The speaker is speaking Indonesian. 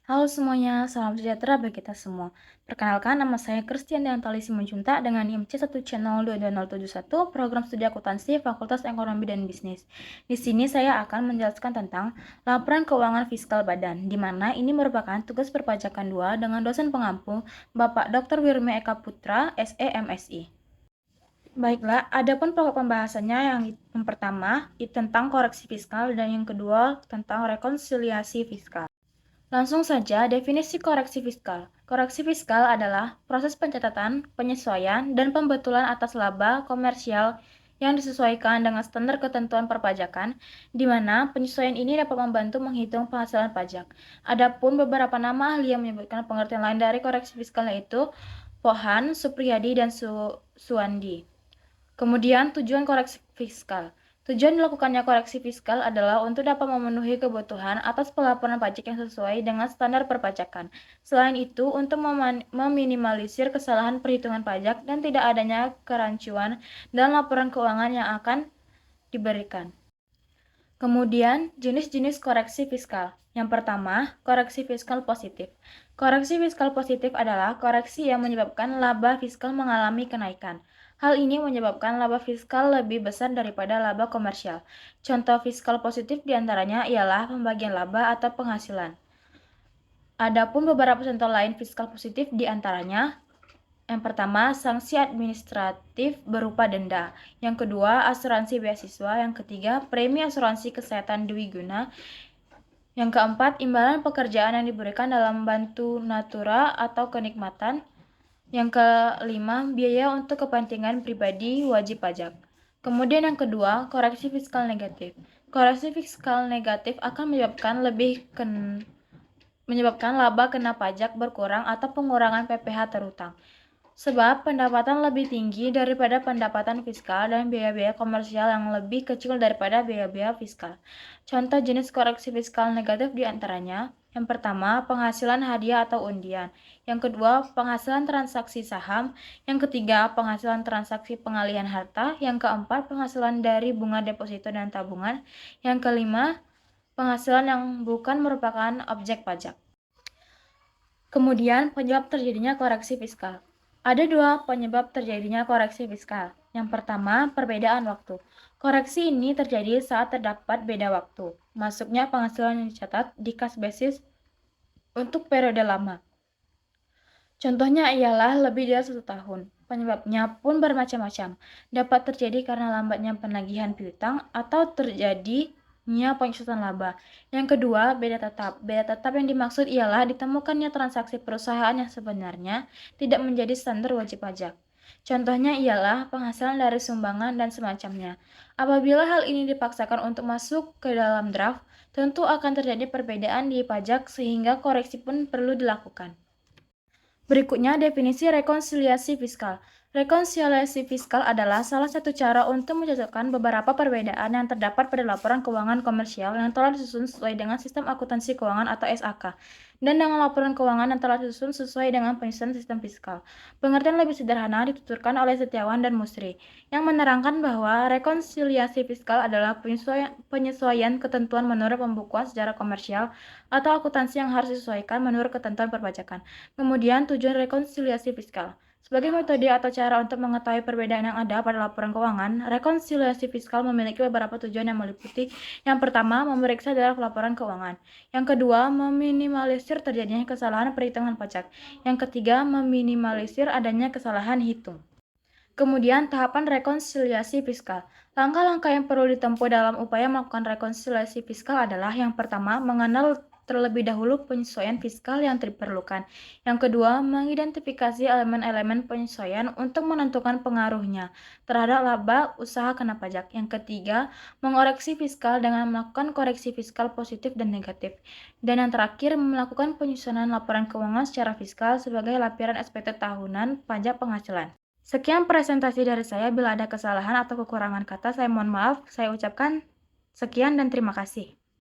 Halo semuanya, salam sejahtera bagi kita semua. Perkenalkan, nama saya Christian Diantali Simanjunta dengan IMC 1 Channel 22071, Program Studi Akuntansi Fakultas Ekonomi dan Bisnis. Di sini saya akan menjelaskan tentang laporan keuangan fiskal badan, di mana ini merupakan tugas perpajakan 2 dengan dosen pengampu Bapak Dr. Wirme Eka Putra, SE MSI. Baiklah, adapun pokok pembahasannya yang pertama tentang koreksi fiskal dan yang kedua tentang rekonsiliasi fiskal. Langsung saja, definisi koreksi fiskal. Koreksi fiskal adalah proses pencatatan, penyesuaian, dan pembetulan atas laba komersial yang disesuaikan dengan standar ketentuan perpajakan, di mana penyesuaian ini dapat membantu menghitung penghasilan pajak. Adapun beberapa nama ahli yang menyebutkan pengertian lain dari koreksi fiskal yaitu Pohan, Supriyadi, dan Suwandi. Kemudian, tujuan koreksi fiskal. Tujuan dilakukannya koreksi fiskal adalah untuk dapat memenuhi kebutuhan atas pelaporan pajak yang sesuai dengan standar perpajakan. Selain itu, untuk meminimalisir kesalahan perhitungan pajak dan tidak adanya kerancuan dalam laporan keuangan yang akan diberikan. Kemudian, jenis-jenis koreksi fiskal. Yang pertama, koreksi fiskal positif. Koreksi fiskal positif adalah koreksi yang menyebabkan laba fiskal mengalami kenaikan. Hal ini menyebabkan laba fiskal lebih besar daripada laba komersial. Contoh fiskal positif diantaranya ialah pembagian laba atau penghasilan. Adapun beberapa contoh lain fiskal positif diantaranya yang pertama, sanksi administratif berupa denda. Yang kedua, asuransi beasiswa. Yang ketiga, premi asuransi kesehatan dwiguna. Yang keempat, imbalan pekerjaan yang diberikan dalam bantu natura atau kenikmatan. Yang kelima, biaya untuk kepentingan pribadi wajib pajak. Kemudian yang kedua, koreksi fiskal negatif. Koreksi fiskal negatif akan menyebabkan laba kena pajak berkurang atau pengurangan PPh terutang. Sebab pendapatan lebih tinggi daripada pendapatan fiskal dan biaya-biaya komersial yang lebih kecil daripada biaya-biaya fiskal. Contoh jenis koreksi fiskal negatif diantaranya, yang pertama, penghasilan hadiah atau undian. Yang kedua, penghasilan transaksi saham. Yang ketiga, penghasilan transaksi pengalihan harta. Yang keempat, penghasilan dari bunga deposito dan tabungan. Yang kelima, penghasilan yang bukan merupakan objek pajak. Kemudian, penyebab terjadinya koreksi fiskal. Ada dua penyebab terjadinya koreksi fiskal. Yang pertama, perbedaan waktu. Koreksi ini terjadi saat terdapat beda waktu. Masuknya penghasilan yang dicatat di kas basis untuk periode lama. Contohnya ialah lebih dari 1 tahun. Penyebabnya pun bermacam-macam. Dapat terjadi karena lambatnya penagihan piutang atau terjadinya penyesuaian laba. Yang kedua, beda tetap. Beda tetap yang dimaksud ialah ditemukannya transaksi perusahaan yang sebenarnya tidak menjadi standar wajib pajak. Contohnya ialah penghasilan dari sumbangan dan semacamnya. Apabila hal ini dipaksakan untuk masuk ke dalam draft, tentu akan terjadi perbedaan di pajak sehingga koreksi pun perlu dilakukan. Berikutnya, definisi rekonsiliasi fiskal. Rekonsiliasi fiskal adalah salah satu cara untuk mencocokkan beberapa perbedaan yang terdapat pada laporan keuangan komersial yang telah disusun sesuai dengan Sistem Akuntansi Keuangan atau SAK, dan dengan laporan keuangan yang telah disusun sesuai dengan penyusunan sistem fiskal. Pengertian lebih sederhana dituturkan oleh Setiawan dan Musri, yang menerangkan bahwa rekonsiliasi fiskal adalah penyesuaian ketentuan menurut pembukuan secara komersial atau akuntansi yang harus disesuaikan menurut ketentuan perpajakan. Kemudian, tujuan rekonsiliasi fiskal. Sebagai metode atau cara untuk mengetahui perbedaan yang ada pada laporan keuangan, rekonsiliasi fiskal memiliki beberapa tujuan yang meliputi: yang pertama, memeriksa draft laporan keuangan. Yang kedua, meminimalisir terjadinya kesalahan perhitungan pajak. Yang ketiga, meminimalisir adanya kesalahan hitung. Kemudian, tahapan rekonsiliasi fiskal. Langkah-langkah yang perlu ditempuh dalam upaya melakukan rekonsiliasi fiskal adalah: yang pertama, mengenal terlebih dahulu penyesuaian fiskal yang diperlukan. Yang kedua, mengidentifikasi elemen-elemen penyesuaian untuk menentukan pengaruhnya terhadap laba usaha kena pajak. Yang ketiga, mengoreksi fiskal dengan melakukan koreksi fiskal positif dan negatif. Dan yang terakhir, melakukan penyusunan laporan keuangan secara fiskal sebagai lampiran SPT tahunan pajak penghasilan. Sekian presentasi dari saya. Bila ada kesalahan atau kekurangan kata, saya mohon maaf. Saya ucapkan sekian dan terima kasih.